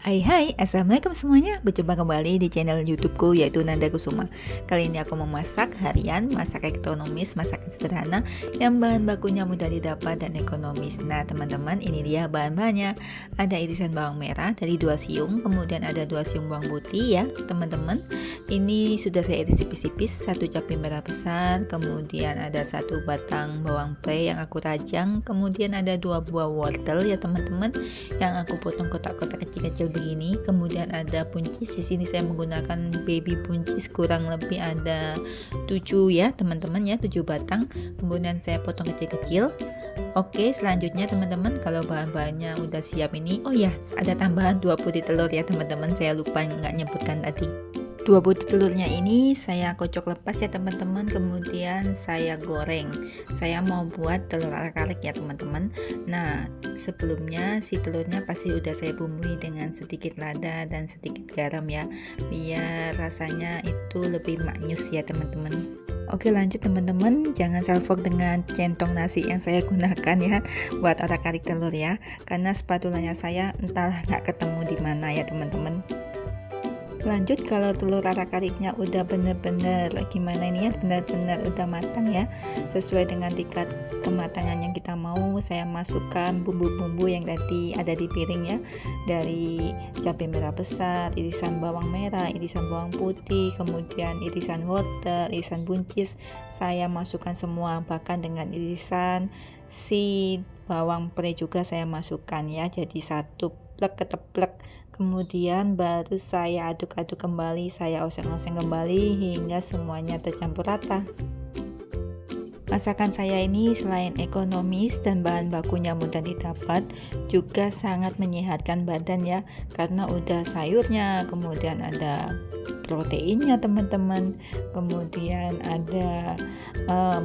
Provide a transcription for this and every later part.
Hai, Assalamualaikum semuanya. Berjumpa kembali di channel YouTubeku yaitu Nanda Kusuma. Kali ini aku memasak harian, masak ekonomis, masakan sederhana yang bahan bakunya mudah didapat dan ekonomis. Nah teman-teman, ini dia bahan-bahannya. Ada irisan bawang merah dari 2 siung, kemudian ada 2 siung bawang putih ya teman-teman. Ini sudah saya iris tipis-tipis, 1 cabai merah besar, kemudian ada 1 batang bawang pre yang aku rajang, kemudian ada 2 buah wortel ya teman-teman yang aku potong kotak-kotak kecil-kecil begini. Kemudian ada buncis, di sini saya menggunakan baby buncis, kurang lebih ada 7 ya teman-teman ya, 7 batang. Kemudian saya potong kecil-kecil. Oke, selanjutnya teman-teman, kalau bahan-bahannya udah siap ini, oh ya, ada tambahan 2 butir telur ya teman-teman, saya lupa nggak nyebutkan tadi. 2 butir telurnya ini saya kocok lepas ya teman-teman, kemudian saya goreng. Saya mau buat telur arak-arik ya teman-teman. Nah sebelumnya si telurnya pasti udah saya bumbui dengan sedikit lada dan sedikit garam ya, biar rasanya itu lebih maknyus ya teman-teman. Oke, lanjut teman-teman, jangan salfok dengan centong nasi yang saya gunakan ya buat arak-arik telur ya, karena spatulanya saya entah nggak ketemu di mana ya teman-teman. Lanjut, kalau telur arak-ariknya udah bener-bener gimana ini ya, benar-benar udah matang ya, sesuai dengan tingkat kematangan yang kita mau, saya masukkan bumbu-bumbu yang tadi ada di piring ya, dari cabai merah besar, irisan bawang merah, irisan bawang putih, kemudian irisan wortel, irisan buncis, saya masukkan semua, bahkan dengan irisan si bawang pre juga saya masukkan ya, jadi satu plek keteplek. Kemudian baru saya aduk-aduk kembali, saya oseng-oseng kembali hingga semuanya tercampur rata. Masakan saya ini selain ekonomis dan bahan bakunya mudah didapat, juga sangat menyehatkan badan ya, karena udah sayurnya, kemudian ada proteinnya teman-teman, kemudian ada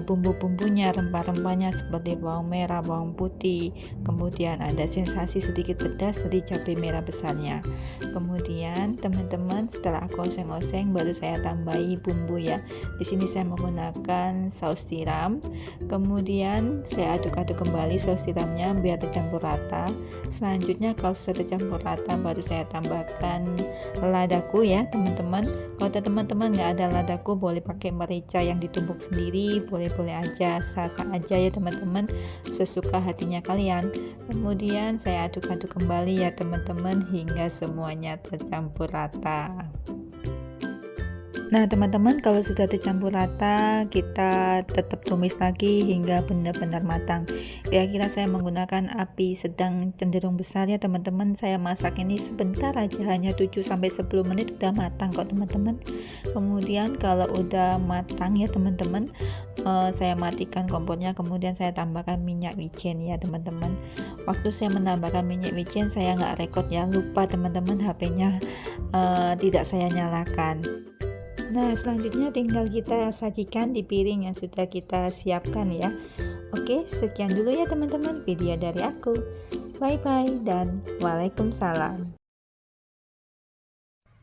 bumbu-bumbunya, rempah-rempahnya seperti bawang merah, bawang putih, kemudian ada sensasi sedikit pedas dari cabai merah besarnya. Kemudian teman-teman, setelah aku oseng-oseng baru saya tambahi bumbu ya. Di sini saya menggunakan saus tiram, kemudian saya aduk-aduk kembali saus tiramnya biar tercampur rata. Selanjutnya kalau sudah tercampur rata baru saya tambahkan ladaku ya teman-teman. Kalau teman-teman nggak ada ladaku, boleh pakai merica yang ditumbuk sendiri, boleh-boleh aja, sah-sah aja ya teman-teman, sesuka hatinya kalian. Kemudian saya aduk-aduk kembali ya teman-teman hingga semuanya tercampur rata. Nah teman-teman, kalau sudah tercampur rata, kita tetap tumis lagi hingga benar-benar matang. Kira-kira saya menggunakan api sedang cenderung besar ya teman-teman. Saya masak ini sebentar aja, hanya 7-10 menit udah matang kok teman-teman. Kemudian kalau udah matang ya teman-teman, saya matikan kompornya, kemudian saya tambahkan minyak wijen ya teman-teman. Waktu saya menambahkan minyak wijen saya nggak rekod ya, lupa teman-teman, HP-nya tidak saya nyalakan. Nah selanjutnya tinggal kita sajikan di piring yang sudah kita siapkan ya. Oke, sekian dulu ya teman-teman video dari aku. Bye bye dan waalaikumsalam.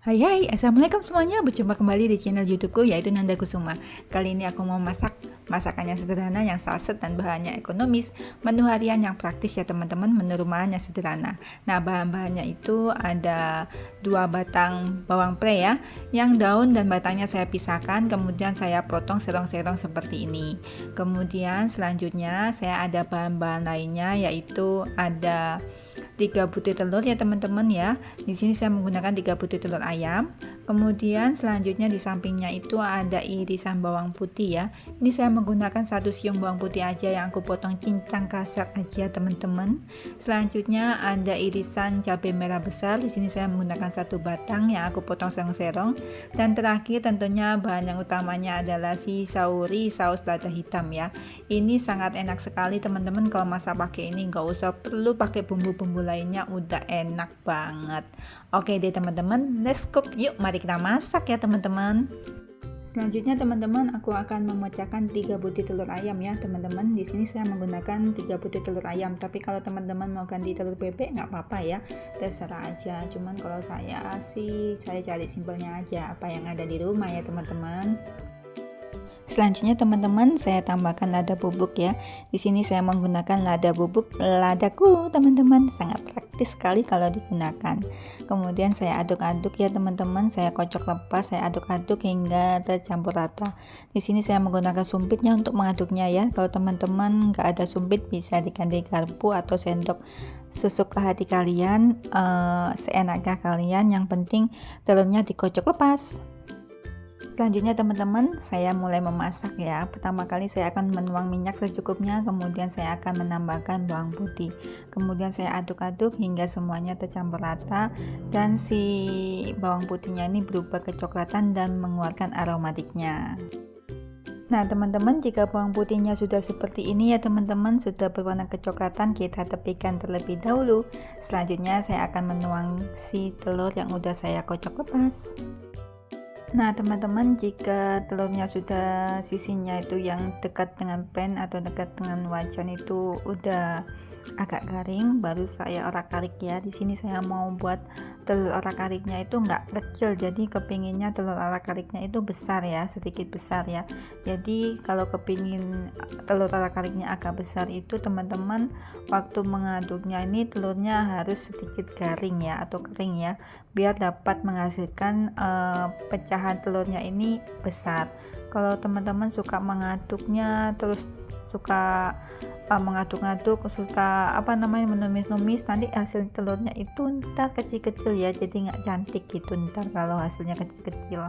Hai, Assalamualaikum semuanya, berjumpa kembali di channel YouTubeku yaitu Nanda Kusuma. Kali ini aku mau masak masakannya sederhana yang saset dan bahannya ekonomis, menu harian yang praktis ya teman-teman, menu rumahan yang sederhana. Nah bahan-bahannya itu ada 2 batang bawang pre ya, yang daun dan batangnya saya pisahkan, kemudian saya potong serong-serong seperti ini. Kemudian selanjutnya saya ada bahan-bahan lainnya, yaitu ada 3 butir telur ya teman-teman ya. Di sini saya menggunakan 3 butir telur ayam. Kemudian selanjutnya di sampingnya itu ada irisan bawang putih ya. Ini saya menggunakan 1 siung bawang putih aja yang aku potong cincang kasar aja teman-teman. Selanjutnya ada irisan cabai merah besar. Di sini saya menggunakan 1 batang yang aku potong serong-serong. Dan terakhir tentunya bahan yang utamanya adalah si sauri saus lada hitam ya. Ini sangat enak sekali teman-teman, kalau masak pakai ini nggak usah perlu pakai bumbu-bumbu lainnya, udah enak banget. Oke deh teman-teman, let's cook, yuk mari kita masak ya teman-teman. Selanjutnya teman-teman, aku akan memecahkan 3 butir telur ayam ya teman-teman. Di sini saya menggunakan 3 butir telur ayam, tapi kalau teman-teman mau ganti telur bebek nggak apa-apa ya, terserah aja. Cuman kalau saya sih, saya cari simpelnya aja, apa yang ada di rumah ya teman-teman. Selanjutnya teman-teman, saya tambahkan lada bubuk ya. Di sini saya menggunakan lada bubuk ladaku, teman-teman. Sangat praktis sekali kalau digunakan. Kemudian saya aduk-aduk ya teman-teman. Saya kocok lepas, saya aduk-aduk hingga tercampur rata. Di sini saya menggunakan sumpitnya untuk mengaduknya ya. Kalau teman-teman nggak ada sumpit, bisa diganti garpu atau sendok. Sesuka hati kalian, seenaknya kalian. Yang penting telurnya dikocok lepas. Selanjutnya teman-teman, saya mulai memasak ya. Pertama kali saya akan menuang minyak secukupnya, kemudian saya akan menambahkan bawang putih. Kemudian saya aduk-aduk hingga semuanya tercampur rata dan si bawang putihnya ini berubah kecoklatan dan mengeluarkan aromatiknya. Nah teman-teman, jika bawang putihnya sudah seperti ini ya teman-teman, sudah berwarna kecoklatan, kita tepikan terlebih dahulu. Selanjutnya saya akan menuang si telur yang udah saya kocok lepas. Nah teman-teman, jika telurnya sudah sisinya itu yang dekat dengan pan atau dekat dengan wajan itu udah agak garing, baru saya orak-arik ya. Di sini saya mau buat telur orak-ariknya itu nggak kecil, jadi kepinginnya telur orak-ariknya itu besar ya, sedikit besar ya. Jadi kalau kepingin telur orak-ariknya agak besar itu teman-teman, waktu mengaduknya ini telurnya harus sedikit garing ya atau kering ya, biar dapat menghasilkan pecahan telurnya ini besar. Kalau teman-teman suka mengaduknya terus suka mengaduk-aduk, suka menumis-numis, nanti hasil telurnya itu ntar kecil-kecil ya, jadi nggak cantik gitu ntar kalau hasilnya kecil-kecil.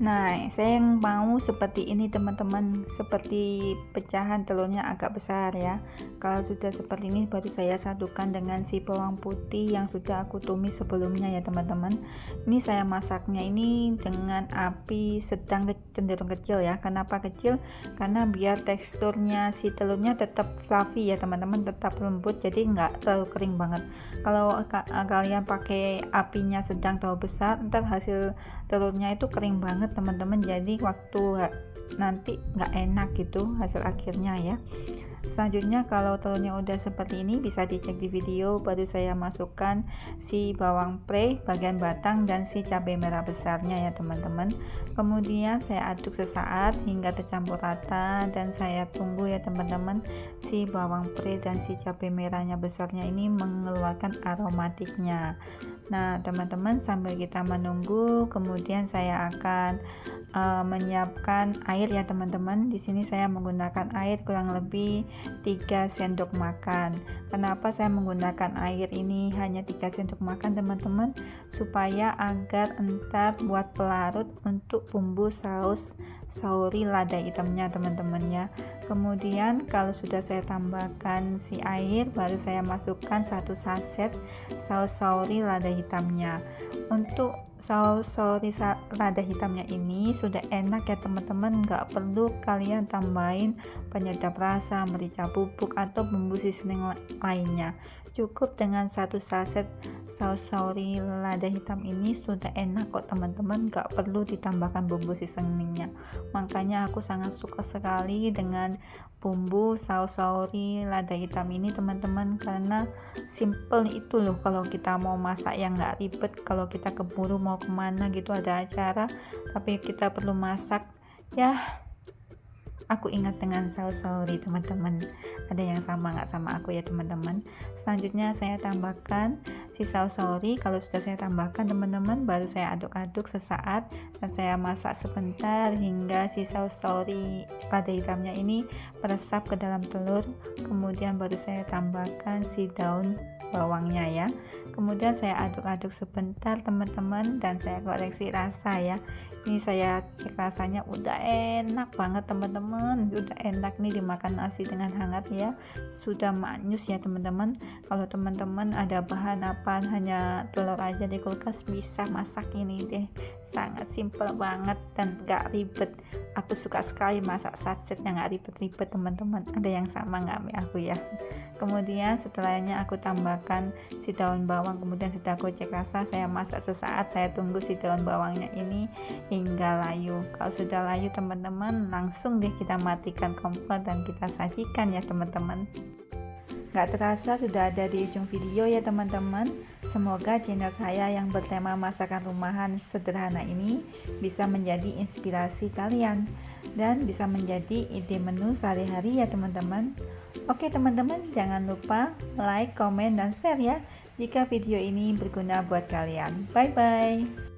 Nah, saya yang mau seperti ini teman-teman, seperti pecahan telurnya agak besar ya. Kalau sudah seperti ini baru saya satukan dengan si bawang putih yang sudah aku tumis sebelumnya ya teman-teman. Ini saya masaknya ini dengan api sedang cenderung kecil ya. Kenapa kecil? Karena biar teksturnya si telurnya tetap fluffy ya teman-teman, tetap lembut, jadi nggak terlalu kering banget. Kalau kalian pakai apinya sedang terlalu besar, ntar hasil telurnya itu kering banget teman-teman, jadi waktu nanti nggak enak gitu hasil akhirnya ya. Selanjutnya kalau telurnya udah seperti ini bisa dicek di video, baru saya masukkan si bawang pre bagian batang dan si cabai merah besarnya ya teman-teman. Kemudian saya aduk sesaat hingga tercampur rata dan saya tunggu ya teman-teman, si bawang pre dan si cabai merahnya besarnya ini mengeluarkan aromatiknya. Nah teman-teman, sambil kita menunggu, kemudian saya akan menyiapkan air ya teman-teman. Di sini saya menggunakan air kurang lebih 3 sendok makan. Kenapa saya menggunakan air ini hanya 3 sendok makan teman-teman? Supaya agar entar buat pelarut untuk bumbu saus sauri lada hitamnya teman-teman ya. Kemudian kalau sudah saya tambahkan si air, baru saya masukkan 1 saset saus sauri lada hitamnya. Untuk saus sauri lada hitamnya ini sudah enak ya teman-teman, nggak perlu kalian tambahin penyedap rasa, merica bubuk atau bumbu seasoning lainnya. Cukup dengan 1 saset saus sauri lada hitam ini sudah enak kok teman-teman, nggak perlu ditambahkan bumbu seasoningnya. Makanya aku sangat suka sekali dengan bumbu saus sauri lada hitam ini teman-teman, karena simple itu loh kalau kita mau masak yang nggak ribet. Kalau kita keburu mau kemana gitu, ada acara tapi kita perlu masak ya, aku ingat dengan saus sauri teman-teman. Ada yang sama nggak sama aku ya teman-teman. Selanjutnya saya tambahkan si saus sauri. Kalau sudah saya tambahkan teman-teman, baru saya aduk-aduk sesaat dan saya masak sebentar hingga si saus sauri lada hitamnya ini meresap ke dalam telur. Kemudian baru saya tambahkan si daun bawangnya ya. Kemudian saya aduk-aduk sebentar teman-teman dan saya koreksi rasa ya. Ini saya cek rasanya udah enak banget teman-teman, udah enak nih dimakan nasi dengan hangat ya, sudah manis ya teman-teman. Kalau teman-teman ada bahan apa, hanya telur aja di kulkas, bisa masak ini deh, sangat simple banget dan gak ribet. Aku suka sekali masak saset yang gak ribet-ribet teman-teman. Ada yang sama gak sama aku ya? Kemudian setelahnya aku tambahkan si daun bawang, kemudian sudah aku cek rasa, saya masak sesaat, saya tunggu si daun bawangnya ini hingga layu. Kalau sudah layu teman-teman, langsung deh kita matikan kompor dan kita sajikan ya teman-teman. Gak terasa sudah ada di ujung video ya teman-teman. Semoga channel saya yang bertema masakan rumahan sederhana ini bisa menjadi inspirasi kalian dan bisa menjadi ide menu sehari-hari ya teman-teman. Oke teman-teman, jangan lupa like, komen, dan share ya jika video ini berguna buat kalian. Bye bye.